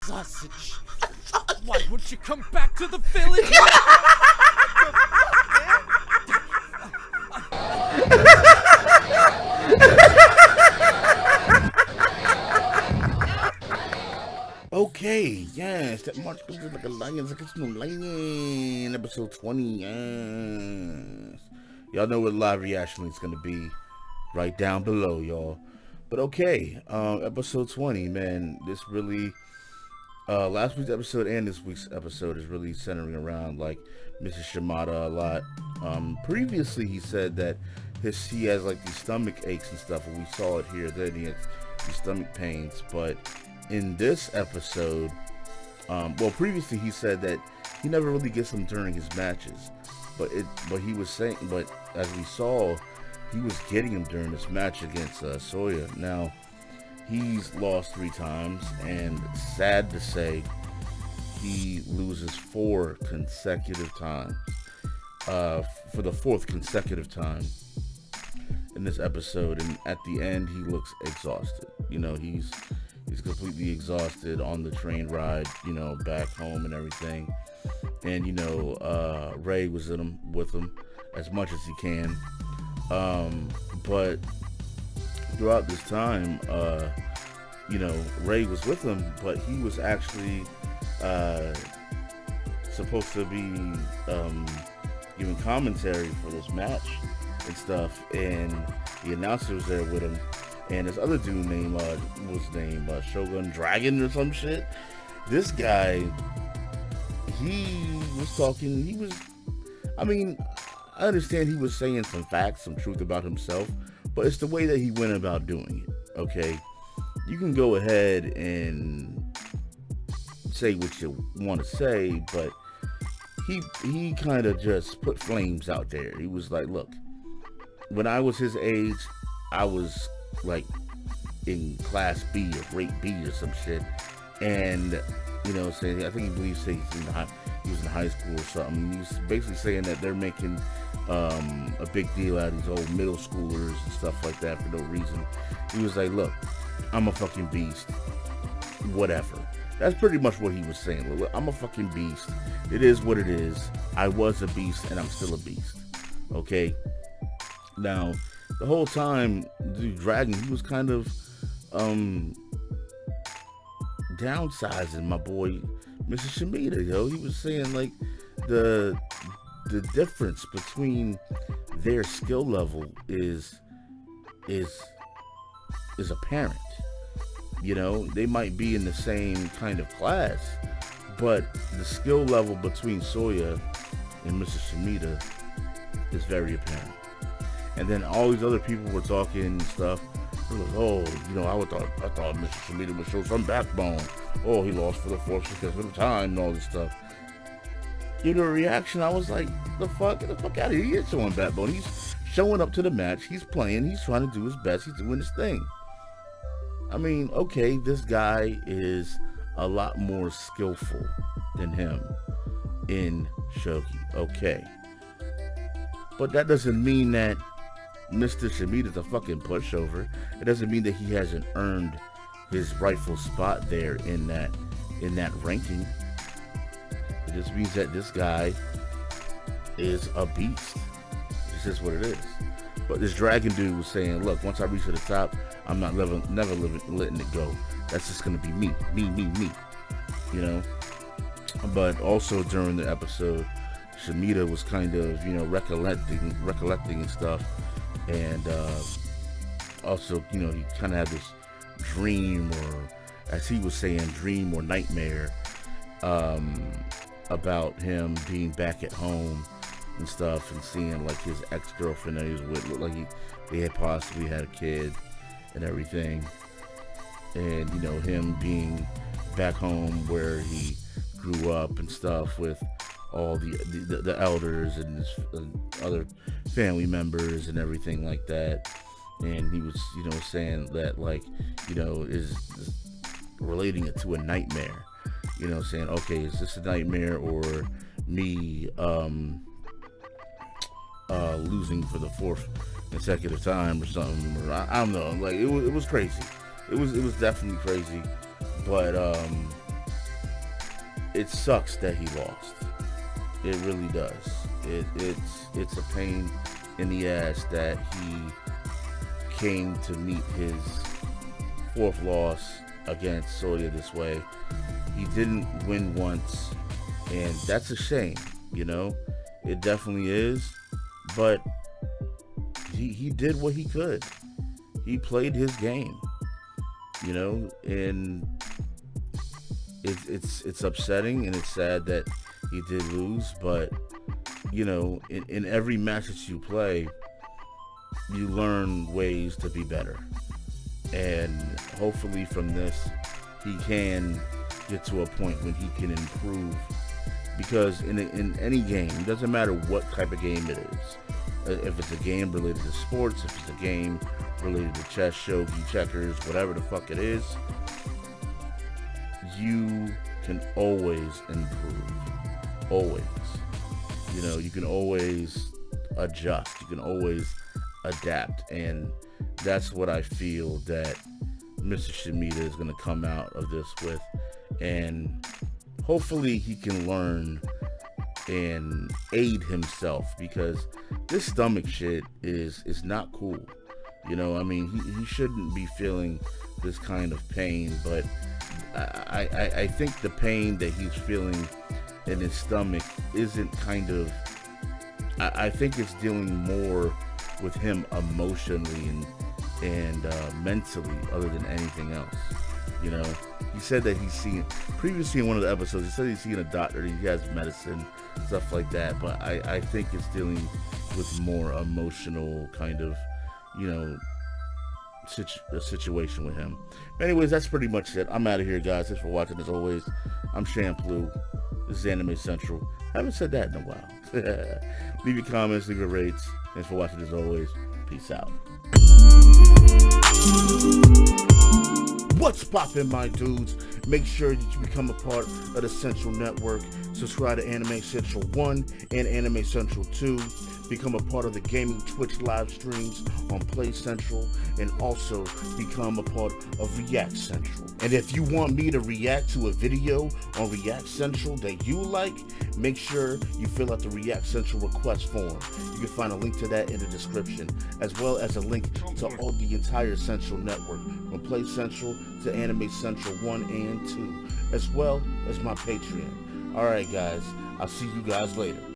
Sausage. Why won't you come back to the village? Okay, yes, that march goes like a lion, like a lion. Episode 20, yes. Y'all know what live reaction is gonna be right down below, y'all. But okay, episode 20, man. This really, last week's episode and this week's episode is really centering around like Mrs. Shimada a lot. Previously, he said that he has like these stomach aches and stuff, and we saw it here. Then he has these stomach pains, but in this episode, well, previously he said that he never really gets them during his matches, but he was saying, but as we saw, he was getting them during this match against Soya. Now, he's lost 3 times, and sad to say, he loses 4 consecutive times, for the 4th consecutive time in this episode, and at the end, he looks exhausted. You know, he's completely exhausted on the train ride, you know, back home and everything. And, you know, Ray was with him as much as he can. But throughout this time, you know, Ray was with him, but he was actually supposed to be giving commentary for this match and stuff. And the announcer was there with him. And this other dude named, Shogun Dragon or some shit. This guy, he was talking, I mean, I understand he was saying some facts, some truth about himself, but it's the way that he went about doing it, okay? You can go ahead and say what you want to say, but he kind of just put flames out there. He was like, look, when I was his age, I was like in class B or grade B or some shit, and you know, saying, I think he believes he was in high school or something. He was basically saying that they're making a big deal out of these old middle schoolers and stuff like that for no reason. He was like, look, I'm a fucking beast, whatever. That's pretty much what he was saying. Look, I'm a fucking beast. It is what it is. I was a beast and I'm still a beast. Okay, now the whole time, the Dragon, he was kind of downsizing my boy Mr. Shimada, yo. He was saying like the difference between their skill level is apparent. You know, they might be in the same kind of class, but the skill level between Soya and Mr. Shimada is very apparent. And then all these other people were talking and stuff. It was, oh, you know, I thought Mr. Shimada would show some backbone. Oh, he lost for the 4th consecutive time and all this stuff. In the reaction, I was like, get the fuck out of here. He ain't showing backbone. He's showing up to the match. He's playing. He's trying to do his best. He's doing his thing. I mean, okay, this guy is a lot more skillful than him in shogi. Okay. But that doesn't mean that Mr. Shimada's a fucking pushover. It doesn't mean that he hasn't earned his rightful spot there in that ranking. It just means that this guy is a beast. This is what it is. But this Dragon dude was saying, look, once I reach to the top, I'm not never letting it go. That's just gonna be me. You know? But also during the episode, Shimada was kind of, you know, recollecting and stuff, and also, you know, he kind of had this dream, or as he was saying, dream or nightmare, about him being back at home and stuff, and seeing like his ex-girlfriend that he was with, looked like they had possibly had a kid and everything, and you know, him being back home where he grew up and stuff with all the elders and his other family members and everything like that. And he was, you know, saying that, like, you know, is relating it to a nightmare, you know, saying, okay, is this a nightmare or me losing for the 4th consecutive time or something, or I don't know. Like, it was crazy. It was definitely crazy. But it sucks that he lost. It really does. It's a pain in the ass that he came to meet his 4th loss against Soya this way. He didn't win once, and that's a shame, you know? It definitely is, but he did what he could. He played his game, you know, and it's upsetting and it's sad that he did lose, but you know, in every match that you play, you learn ways to be better, and hopefully from this he can get to a point when he can improve, because in any game, it doesn't matter what type of game it is, if it's a game related to sports, if it's a game related to chess, shogi, checkers, whatever the fuck it is, you can always improve. Always. You know, you can always adjust. You can always adapt. And that's what I feel that Mr. Shimida is going to come out of this with. And hopefully he can learn and aid himself, because this stomach shit is not cool. You know, I mean, he shouldn't be feeling this kind of pain, but I think the pain that he's feeling in his stomach isn't kind of, I think it's dealing more with him emotionally and mentally, other than anything else. You know, he said that he's seen, previously in one of the episodes, he said he's seen a doctor, he has medicine, stuff like that, but I think it's dealing with more emotional kind of, you know, a situation with him. Anyways, that's pretty much it. I'm out of here, guys. Thanks for watching. As always, I'm Shampoo. This is Anime Central. I haven't said that in a while. Leave your comments, leave your rates. Thanks for watching. As always, peace out. What's poppin', my dudes? Make sure that you become a part of the Central Network. Subscribe to Anime Central 1 and Anime Central 2. Become a part of the gaming Twitch live streams on Play Central, and also become a part of React Central. And if you want me to react to a video on React Central that you like, make sure you fill out the React Central request form. You can find a link to that in the description, as well as a link to all the entire Central Network, from Play Central to Anime Central 1 and 2, as well as my Patreon. Alright guys, I'll see you guys later.